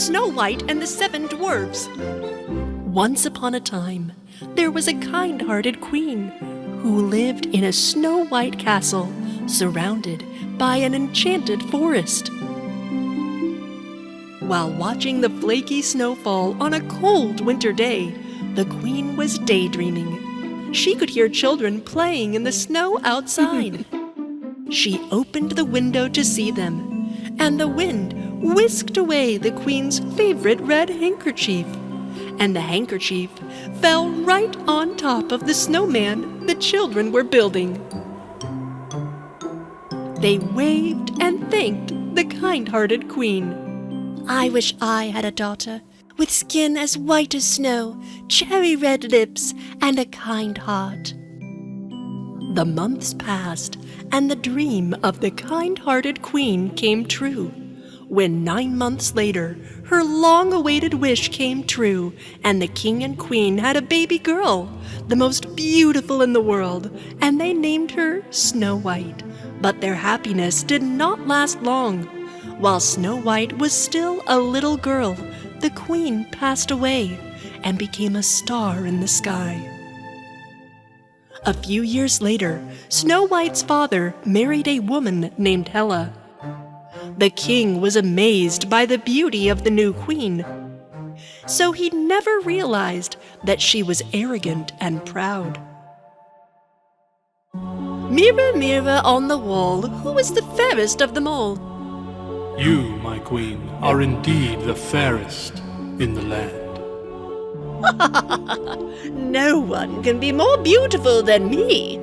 Snow White and the Seven Dwarfs. Once upon a time, there was a kind-hearted queen who lived in a snow-white castle surrounded by an enchanted forest. While watching the flaky snowfall on a cold winter day, the queen was daydreaming. She could hear children playing in the snow outside. She opened the window to see them, and the wind whisked away the queen's favorite red handkerchief, and the handkerchief fell right on top of the snowman the children were building. They waved and thanked the kind-hearted queen. "I wish I had a daughter with skin as white as snow, cherry red lips, and a kind heart." The months passed, and the dream of the kind-hearted queen came true. When 9 months later, her long-awaited wish came true, and the king and queen had a baby girl, the most beautiful in the world, and they named her Snow White. But their happiness did not last long. While Snow White was still a little girl, the queen passed away and became a star in the sky. A few years later, Snow White's father married a woman named Hela. The king was amazed by the beauty of the new queen, so he never realized that she was arrogant and proud. "Mirror, mirror on the wall, who is the fairest of them all?" You, my queen, are indeed the fairest in the land. "No one can be more beautiful than me."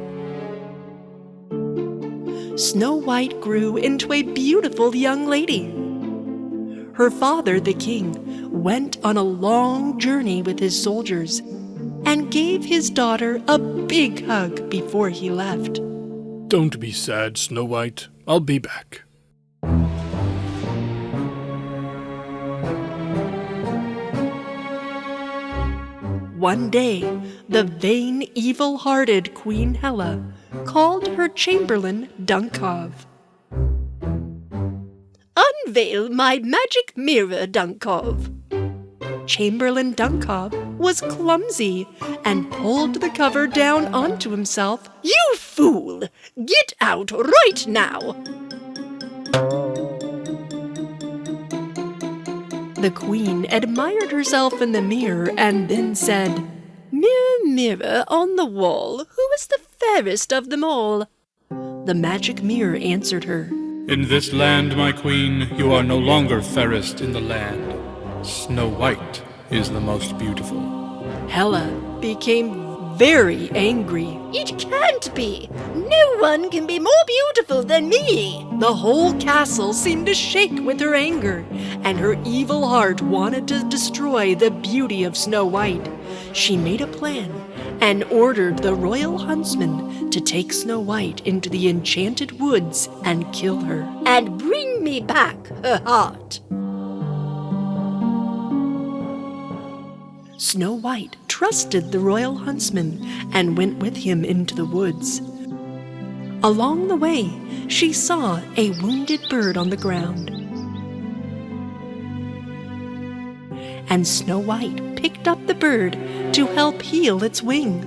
Snow White grew into a beautiful young lady. Her father, the king, went on a long journey with his soldiers and gave his daughter a big hug before he left. Don't be sad, Snow White. I'll be back. One day, the vain, evil-hearted Queen Hela called her chamberlain Dunkov. "Unveil my magic mirror, Dunkov." Chamberlain Dunkov was clumsy and pulled the cover down onto himself. "You fool! Get out right now!" The queen admired herself in the mirror and then said, "Mirror, mirror on the wall, who is the fairest of them all?" The magic mirror answered her, In this land, my queen, you are no longer fairest in the land. Snow White is the most beautiful. Hela became very angry. "It can't be! No one can be more beautiful than me!" The whole castle seemed to shake with her anger, and her evil heart wanted to destroy the beauty of Snow White. She made a plan and ordered the royal huntsman to take Snow White into the enchanted woods and kill her, and bring me back her heart. Snow White trusted the royal huntsman and went with him into the woods. Along the way, she saw a wounded bird on the ground. And Snow White picked up the bird to help heal its wing.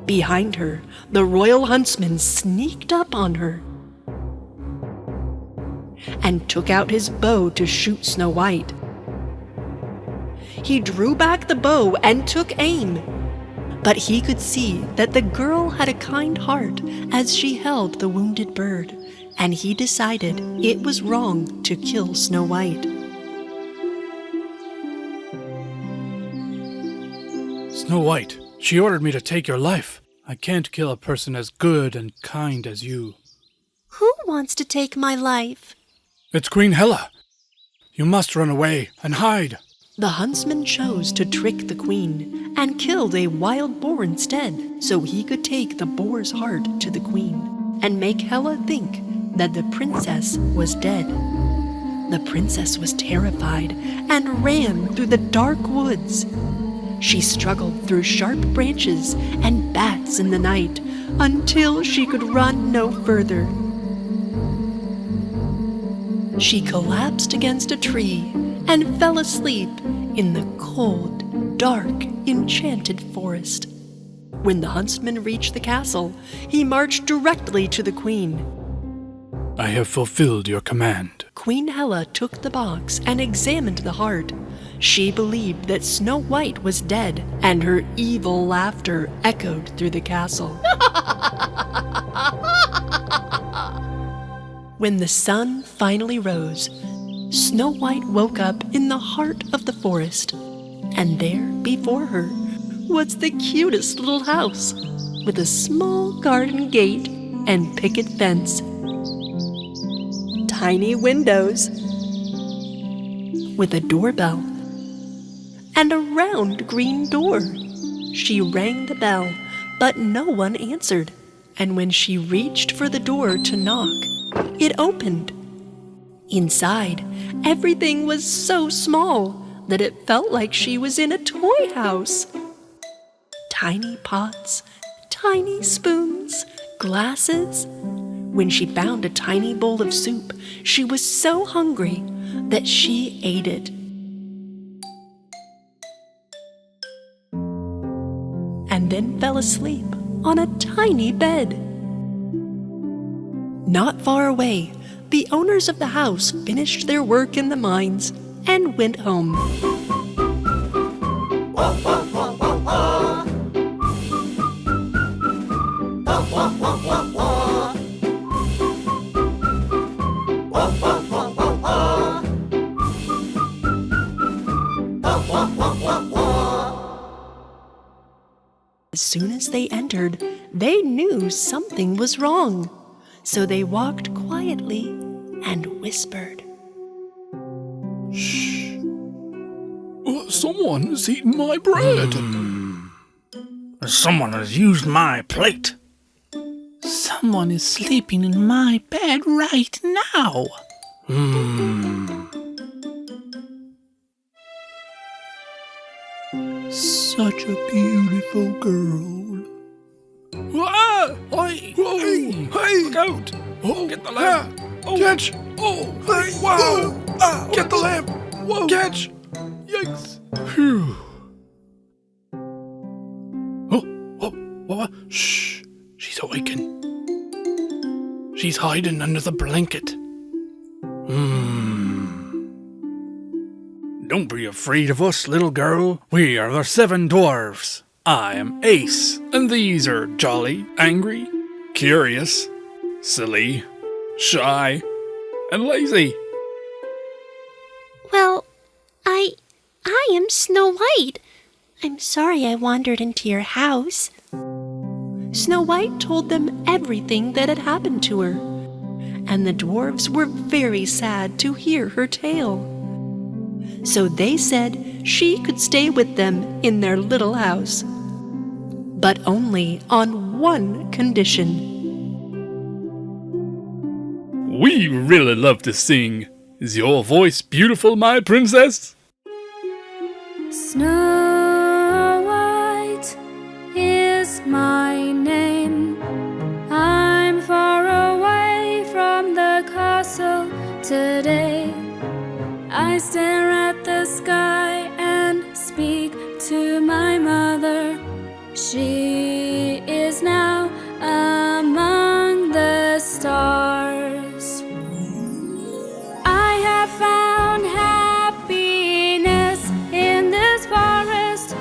Behind her, the royal huntsman sneaked up on her and took out his bow to shoot Snow White. He drew back the bow and took aim, but he could see that the girl had a kind heart as she held the wounded bird, and he decided it was wrong to kill Snow White. Snow White, she ordered me to take your life. I can't kill a person as good and kind as you. Who wants to take my life? It's Queen Hela. You must run away and hide. The huntsman chose to trick the queen and killed a wild boar instead, so he could take the boar's heart to the queen and make Hela think that the princess was dead. The princess was terrified and ran through the dark woods. She struggled through sharp branches and bats in the night until she could run no further. She collapsed against a tree and fell asleep in the cold, dark, enchanted forest. When the huntsman reached the castle, he marched directly to the queen. I have fulfilled your command. Queen Hela took the box and examined the heart. She believed that Snow White was dead, and her evil laughter echoed through the castle. When the sun finally rose, Snow White woke up in the heart of the forest, and there before her was the cutest little house with a small garden gate and picket fence, tiny windows with a doorbell, and a round green door. She rang the bell, but no one answered, and when she reached for the door to knock, it opened. Inside, everything was so small that it felt like she was in a toy house. Tiny pots, tiny spoons, glasses. When she found a tiny bowl of soup, she was so hungry that she ate it. And then fell asleep on a tiny bed. Not far away, the owners of the house finished their work in the mines and went home. As soon as they entered, they knew something was wrong. So they walked quietly and whispered, Shh. Someone has eaten my bread. Someone has used my plate. Someone is sleeping in my bed right now. Such a beautiful girl. Ah! Oi! Whoa! Hey! Look out! Oh, Get the lamp! Oh. Catch! Oh! Hey! Wow! Ah, Get the lamp! Whoa! Catch! Yikes! Phew! Oh! Shh! She's awakened. She's hiding under the blanket. Don't be afraid of us, little girl. We are the 7 dwarfs. I am Ace, and these are jolly, angry, curious, silly, shy, and lazy. "Well, I am Snow White. I'm sorry I wandered into your house." Snow White told them everything that had happened to her, and the dwarves were very sad to hear her tale. So they said she could stay with them in their little house, but only on one condition. We really love to sing. Is your voice beautiful, my princess? Snow White is my name. I'm far away from the castle today. I stare at the sky and speak to my mother. She is now among the stars. I have found happiness in this forest.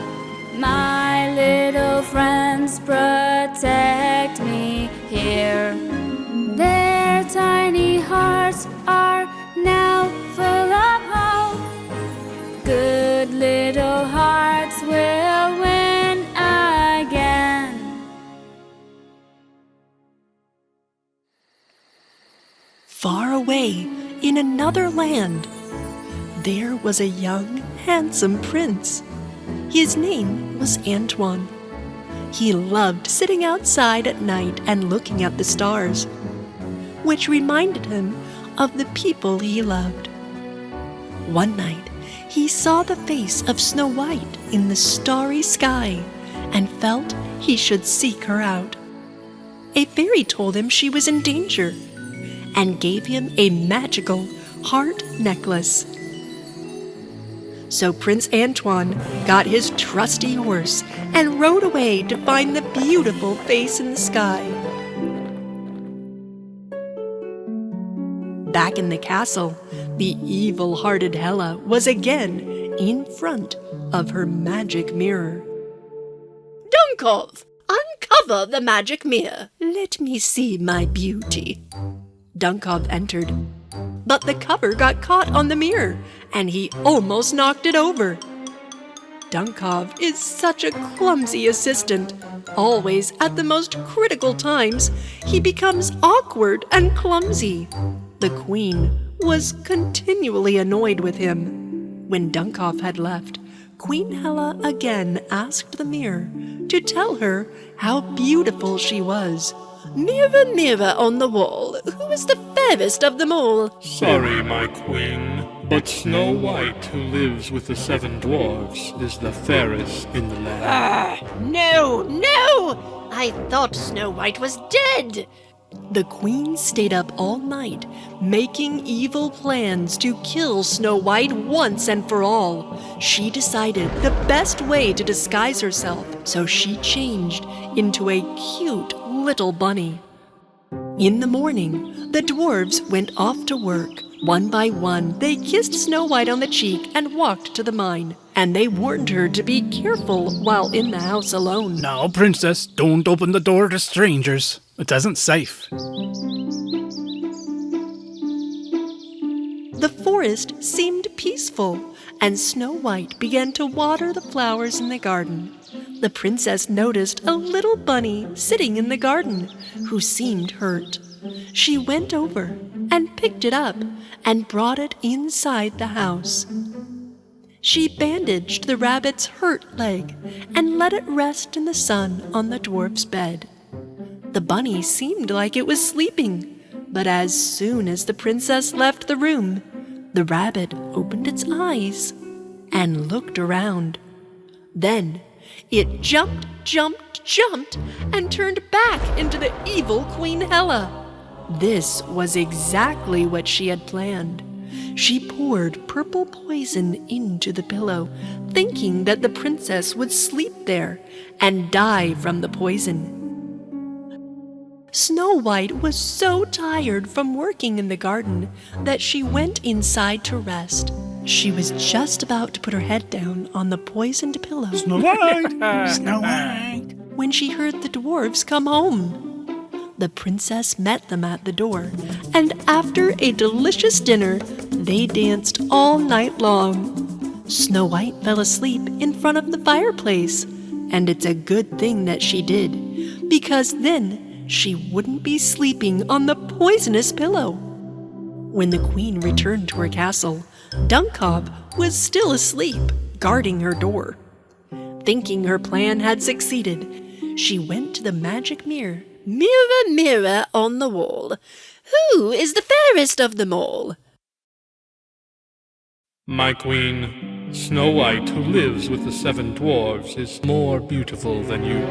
My little friends protect me here. Their tiny hearts are now full of hope. Good little hearts will win again. Far away in another land, there was a young, handsome prince. His name was Antoine. He loved sitting outside at night and looking at the stars, which reminded him of the people he loved. One night, he saw the face of Snow White in the starry sky and felt he should seek her out. A fairy told him she was in danger and gave him a magical heart necklace. So Prince Antoine got his trusty horse and rode away to find the beautiful face in the sky. Back in the castle, the evil-hearted Hela was again in front of her magic mirror. Dunkov, uncover the magic mirror. Let me see my beauty. Dunkov entered, but the cover got caught on the mirror, and he almost knocked it over. Dunkov is such a clumsy assistant. Always at the most critical times, he becomes awkward and clumsy. The queen was continually annoyed with him. When Dunkov had left, Queen Hela again asked the mirror to tell her how beautiful she was. Mirror, mirror on the wall, who is the fairest of them all? Sorry, my queen, but Snow White, who lives with the 7 dwarfs, is the fairest in the land. No! I thought Snow White was dead. The queen stayed up all night, making evil plans to kill Snow White once and for all. She decided the best way to disguise herself, so she changed into a cute little bunny. In the morning, the dwarves went off to work. One by one, they kissed Snow White on the cheek and walked to the mine. And they warned her to be careful while in the house alone. Now, princess, don't open the door to strangers. It isn't safe. The forest seemed peaceful, and Snow White began to water the flowers in the garden. The princess noticed a little bunny sitting in the garden who seemed hurt. She went over and picked it up and brought it inside the house. She bandaged the rabbit's hurt leg and let it rest in the sun on the dwarf's bed. The bunny seemed like it was sleeping, but as soon as the princess left the room, the rabbit opened its eyes and looked around. Then it jumped, and turned back into the evil Queen Hela. This was exactly what she had planned. She poured purple poison into the pillow, thinking that the princess would sleep there and die from the poison. Snow White was so tired from working in the garden that she went inside to rest. She was just about to put her head down on the poisoned pillow. Snow White! Snow White! When she heard the dwarves come home. The princess met them at the door, and after a delicious dinner, they danced all night long. Snow White fell asleep in front of the fireplace, and it's a good thing that she did, because then she wouldn't be sleeping on the poisonous pillow. When the queen returned to her castle, Dunkov was still asleep, guarding her door. Thinking her plan had succeeded, she went to the magic mirror. Mirror, mirror on the wall, who is the fairest of them all? My queen, Snow White, who lives with the 7 dwarfs, is more beautiful than you.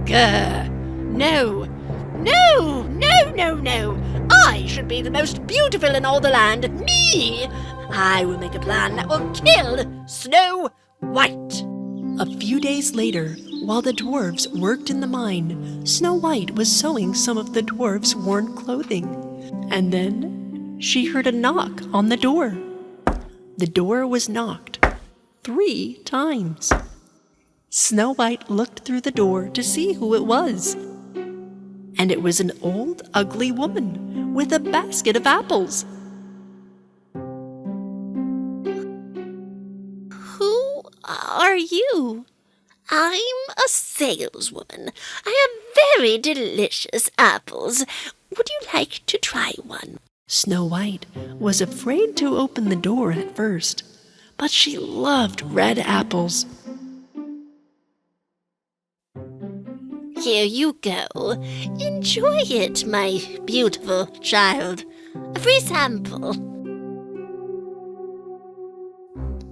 Grr! No! I should be the most beautiful in all the land. Me! I will make a plan that will kill Snow White. A few days later, while the dwarves worked in the mine, Snow White was sewing some of the dwarves' worn clothing. And then she heard a knock on the door. The door was knocked 3 times. Snow White looked through the door to see who it was. And it was an old, ugly woman with a basket of apples. Who are you? I'm a saleswoman. I have very delicious apples. Would you like to try one? Snow White was afraid to open the door at first, but she loved red apples. Here you go. Enjoy it, my beautiful child. A free sample.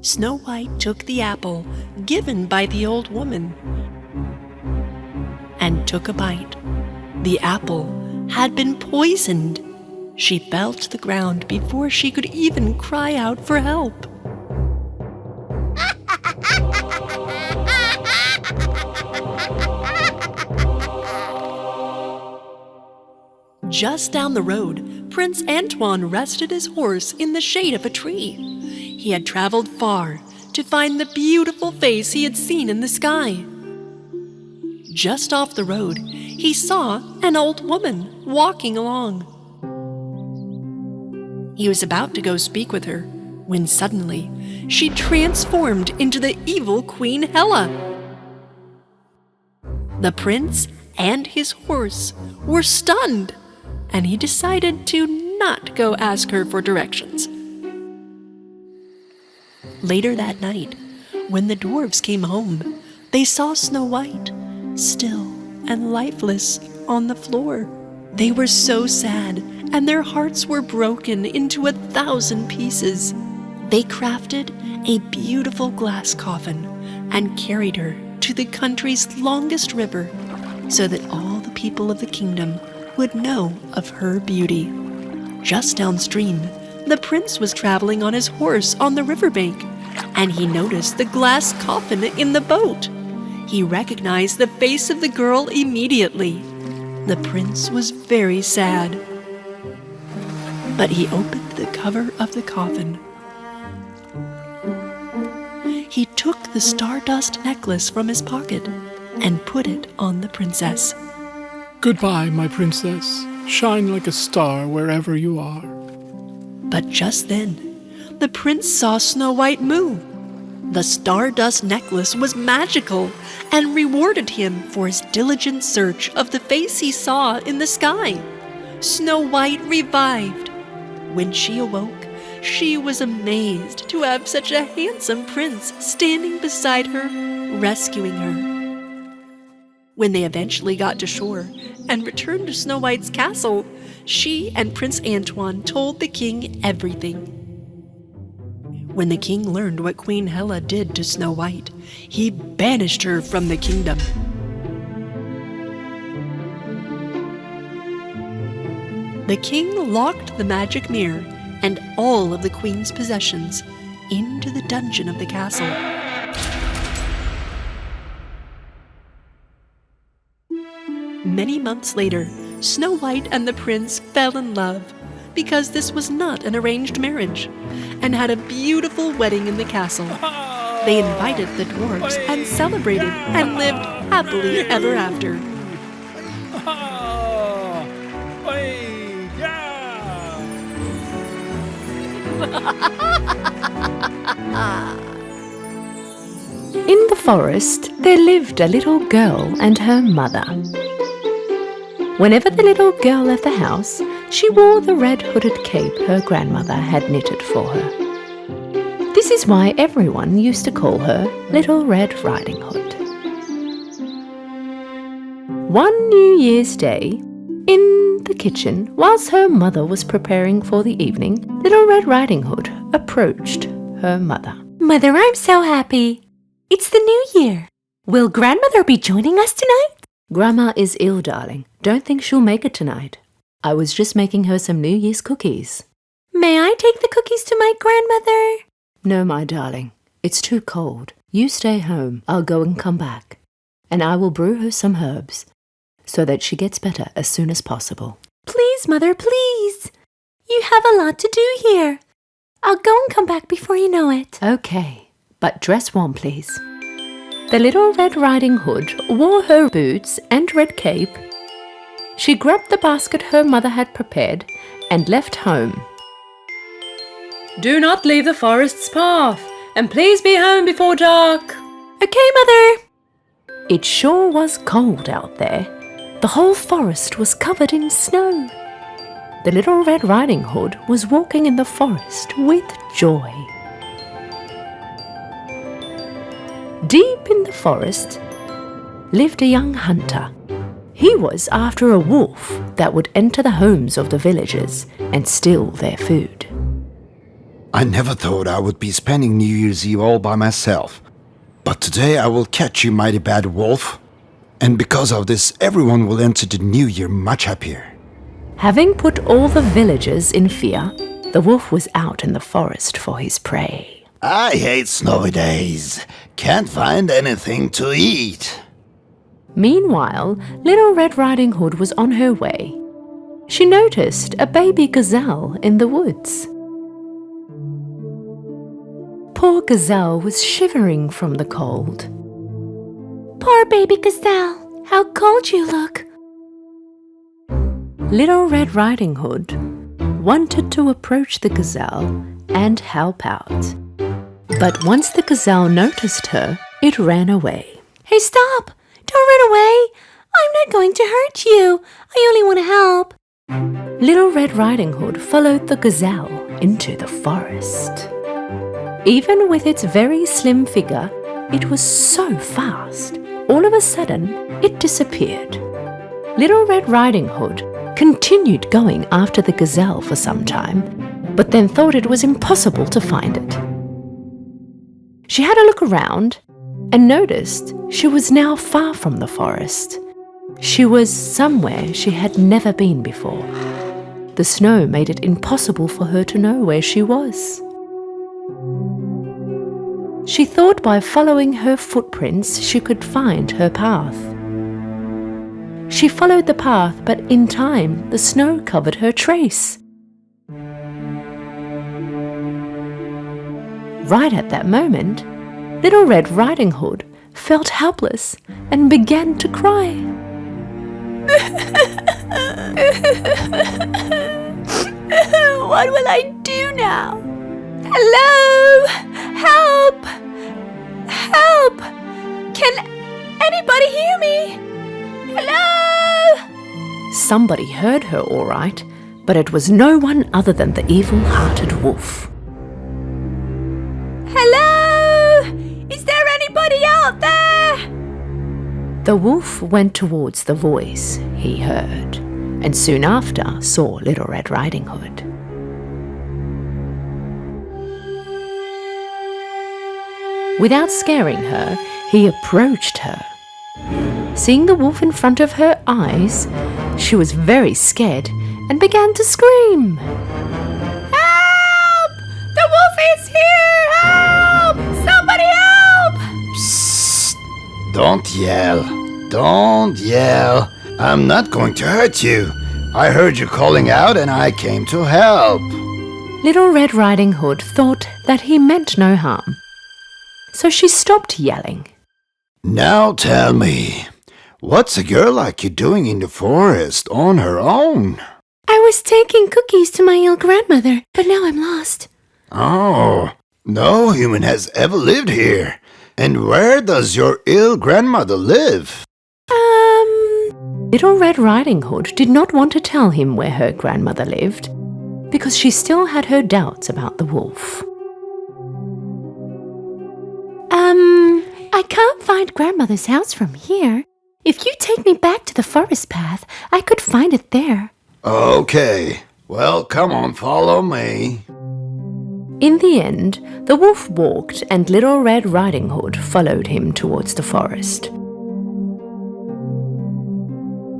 Snow White took the apple given by the old woman and took a bite. The apple had been poisoned. She fell to the ground before she could even cry out for help. Just down the road, Prince Antoine rested his horse in the shade of a tree. He had traveled far to find the beautiful face he had seen in the sky. Just off the road, he saw an old woman walking along. He was about to go speak with her when suddenly she transformed into the evil Queen Hela. The prince and his horse were stunned, and he decided to not go ask her for directions. Later that night, when the dwarfs came home, they saw Snow White, still and lifeless, on the floor. They were so sad, and their hearts were broken into 1,000 pieces. They crafted a beautiful glass coffin and carried her to the country's longest river so that all the people of the kingdom would know of her beauty. Just downstream, the prince was traveling on his horse on the riverbank, and he noticed the glass coffin in the boat. He recognized the face of the girl immediately. The prince was very sad. But he opened the cover of the coffin. He took the stardust necklace from his pocket and put it on the princess. Goodbye, my princess. Shine like a star wherever you are. But just then, the prince saw Snow White move. The stardust necklace was magical and rewarded him for his diligent search of the face he saw in the sky. Snow White revived. When she awoke, she was amazed to have such a handsome prince standing beside her, rescuing her. When they eventually got to shore and returned to Snow White's castle, she and Prince Antoine told the king everything. When the king learned what Queen Hela did to Snow White, he banished her from the kingdom. The king locked the magic mirror and all of the queen's possessions into the dungeon of the castle. Many months later, Snow White and the prince fell in love because this was not an arranged marriage, and had a beautiful wedding in the castle. They invited the dwarfs and celebrated and lived happily ever after. In the forest, there lived a little girl and her mother. Whenever the little girl left the house, she wore the red hooded cape her grandmother had knitted for her. This is why everyone used to call her Little Red Riding Hood. One New Year's Day, in the kitchen, whilst her mother was preparing for the evening, Little Red Riding Hood approached her mother. Mother, I'm so happy. It's the new year. Will Grandmother be joining us tonight? Grandma is ill, darling. Don't think she'll make it tonight. I was just making her some New Year's cookies. May I take the cookies to my grandmother? No, my darling. It's too cold. You stay home. I'll go and come back. And I will brew her some herbs so that she gets better as soon as possible. Please, Mother, please. You have a lot to do here. I'll go and come back before you know it. Okay, but dress warm, please. The Little Red Riding Hood wore her boots and red cape. She grabbed the basket her mother had prepared and left home. Do not leave the forest's path, and please be home before dark. Okay, Mother. It sure was cold out there. The whole forest was covered in snow. The Little Red Riding Hood was walking in the forest with joy. Deep in the forest lived a young hunter. He was after a wolf that would enter the homes of the villagers and steal their food. I never thought I would be spending New Year's Eve all by myself. But today I will catch you, mighty bad wolf. And because of this, everyone will enter the new year much happier. Having put all the villagers in fear, the wolf was out in the forest for his prey. I hate snowy days. Can't find anything to eat. Meanwhile, Little Red Riding Hood was on her way. She noticed a baby gazelle in the woods. Poor gazelle was shivering from the cold. Poor baby gazelle, how cold you look. Little Red Riding Hood wanted to approach the gazelle and help out. But once the gazelle noticed her, it ran away. Hey, stop! Don't run away! I'm not going to hurt you. I only want to help. Little Red Riding Hood followed the gazelle into the forest. Even with its very slim figure, it was so fast. All of a sudden, it disappeared. Little Red Riding Hood continued going after the gazelle for some time, but then thought it was impossible to find it. She had a look around and noticed she was now far from the forest. She was somewhere she had never been before. The snow made it impossible for her to know where she was. She thought by following her footprints she could find her path. She followed the path, but in time the snow covered her trace. Right at that moment, Little Red Riding Hood felt helpless and began to cry. What will I do now? Hello! Help! Help! Can anybody hear me? Hello! Somebody heard her all right, but it was no one other than the evil-hearted wolf. Hello! Is there anybody out there? The wolf went towards the voice he heard, and soon after saw Little Red Riding Hood. Without scaring her, he approached her. Seeing the wolf in front of her eyes, she was very scared and began to scream. Help! The wolf is here! Help! Somebody help! Psst! Don't yell. Don't yell. I'm not going to hurt you. I heard you calling out and I came to help. Little Red Riding Hood thought that he meant no harm, so she stopped yelling. Now tell me, what's a girl like you doing in the forest on her own? I was taking cookies to my ill grandmother, but now I'm lost. Oh, no human has ever lived here. And where does your ill grandmother live? Little Red Riding Hood did not want to tell him where her grandmother lived, because she still had her doubts about the wolf. I can't find grandmother's house from here. If you take me back to the forest path, I could find it there. Okay, well, come on, follow me. In the end, the wolf walked and Little Red Riding Hood followed him towards the forest.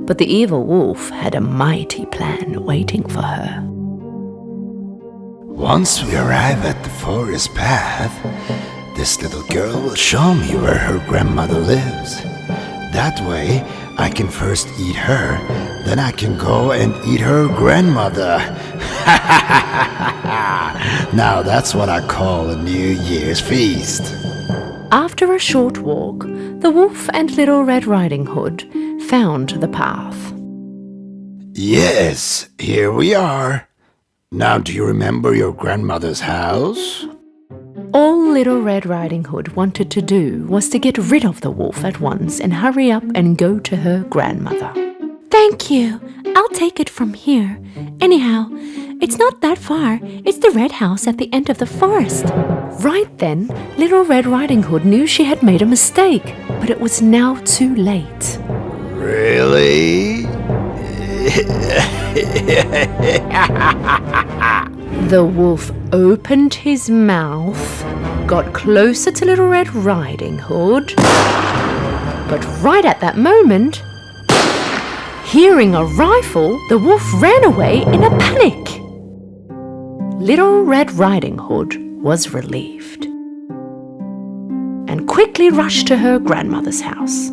But the evil wolf had a mighty plan waiting for her. Once we arrive at the forest path, this little girl will show me where her grandmother lives. That way, I can first eat her, then I can go and eat her grandmother. Now that's what I call a New Year's feast. After a short walk, the wolf and Little Red Riding Hood found the path. Yes, here we are. Now do you remember your grandmother's house? All Little Red Riding Hood wanted to do was to get rid of the wolf at once and hurry up and go to her grandmother. Thank you. I'll take it from here. Anyhow, it's not that far. It's the red house at the end of the forest. Right then, Little Red Riding Hood knew she had made a mistake, but it was now too late. Really? The wolf opened his mouth, got closer to Little Red Riding Hood, but right at that moment, Hearing a rifle, the wolf ran away in a panic. Little Red Riding Hood was relieved and quickly rushed to her grandmother's house.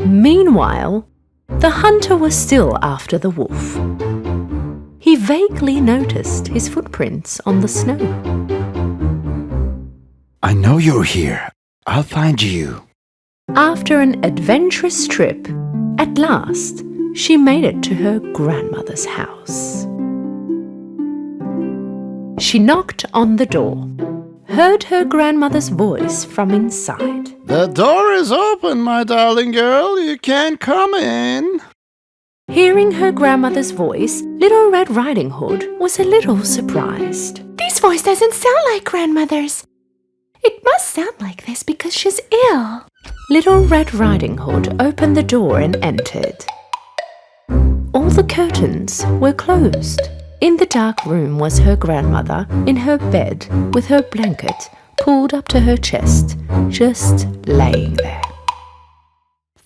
Meanwhile, the hunter was still after the wolf. He vaguely noticed his footprints on the snow. I know you're here. I'll find you. After an adventurous trip, at last, she made it to her grandmother's house. She knocked on the door, heard her grandmother's voice from inside. The door is open, my darling girl. You can come in. Hearing her grandmother's voice, Little Red Riding Hood was a little surprised. This voice doesn't sound like grandmother's. It must sound like this because she's ill. Little Red Riding Hood opened the door and entered. All the curtains were closed. In the dark room was her grandmother in her bed with her blanket pulled up to her chest, just laying there.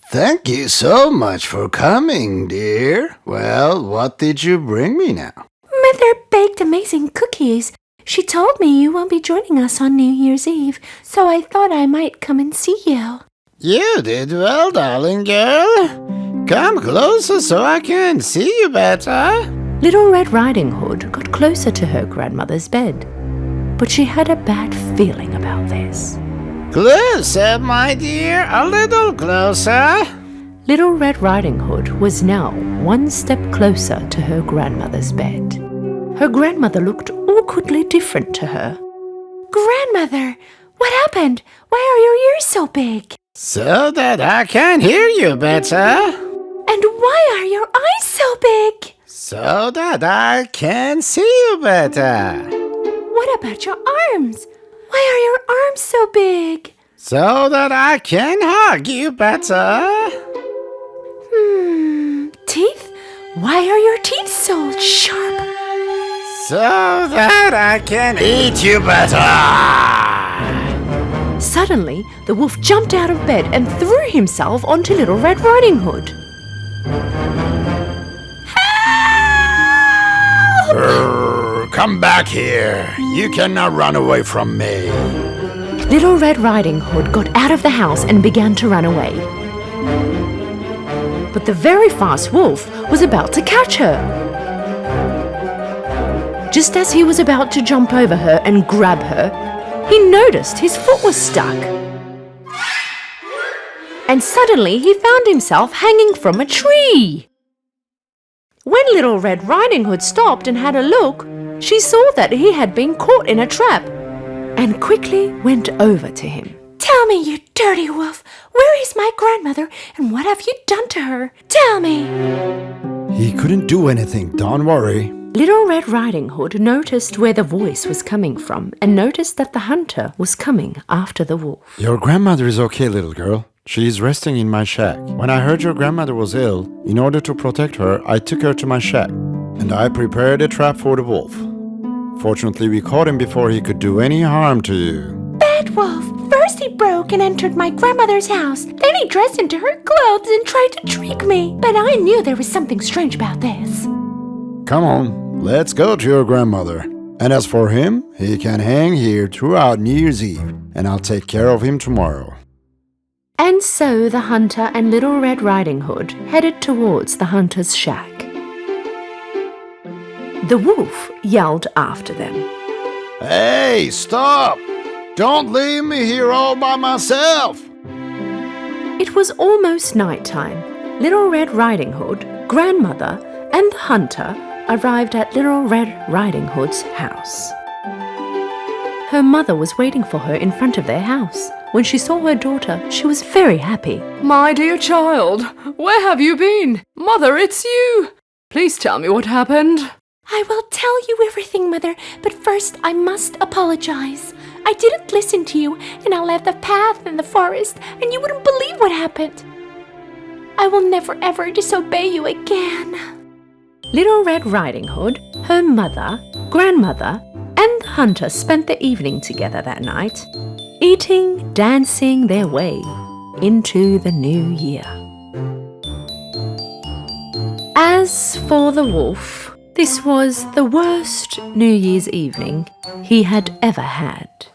Thank you so much for coming, dear. Well, what did you bring me now? Mother baked amazing cookies. She told me you won't be joining us on New Year's Eve, so I thought I might come and see you. You did well, darling girl. Come closer so I can see you better. Little Red Riding Hood got closer to her grandmother's bed, but she had a bad feeling about this. Closer, my dear, a little closer. Little Red Riding Hood was now one step closer to her grandmother's bed. Her grandmother looked awkwardly different to her. Grandmother, what happened? Why are your ears so big? So that I can hear you better. And why are your eyes so big? So that I can see you better. What about your arms? Why are your arms so big? So that I can hug you better. Teeth? Why are your teeth so sharp? So that I can eat you better. Suddenly, the wolf jumped out of bed and threw himself onto Little Red Riding Hood. Come back here. You cannot run away from me. Little Red Riding Hood got out of the house and began to run away. But the very fast wolf was about to catch her. Just as he was about to jump over her and grab her, he noticed his foot was stuck. And suddenly he found himself hanging from a tree. When Little Red Riding Hood stopped and had a look, she saw that he had been caught in a trap and quickly went over to him. Tell me, you dirty wolf, where is my grandmother and what have you done to her? Tell me. He couldn't do anything, don't worry. Little Red Riding Hood noticed where the voice was coming from and noticed that the hunter was coming after the wolf. Your grandmother is okay, little girl. She is resting in my shack. When I heard your grandmother was ill, in order to protect her, I took her to my shack, and I prepared a trap for the wolf. Fortunately, we caught him before he could do any harm to you. Bad wolf! First he broke and entered my grandmother's house. Then he dressed into her clothes and tried to trick me. But I knew there was something strange about this. Come on, let's go to your grandmother. And as for him, he can hang here throughout New Year's Eve, and I'll take care of him tomorrow. And so the hunter and Little Red Riding Hood headed towards the hunter's shack. The wolf yelled after them. Hey, stop! Don't leave me here all by myself! It was almost nighttime. Little Red Riding Hood, grandmother, and the hunter arrived at Little Red Riding Hood's house. Her mother was waiting for her in front of their house. When she saw her daughter, she was very happy. My dear child, where have you been? Mother, it's you! Please tell me what happened. I will tell you everything, Mother, but first I must apologize. I didn't listen to you, and I left the path in the forest, and you wouldn't believe what happened. I will never ever disobey you again. Little Red Riding Hood, her mother, grandmother, and the hunter spent the evening together that night, eating, dancing their way into the new year. As for the wolf, this was the worst New Year's evening he had ever had.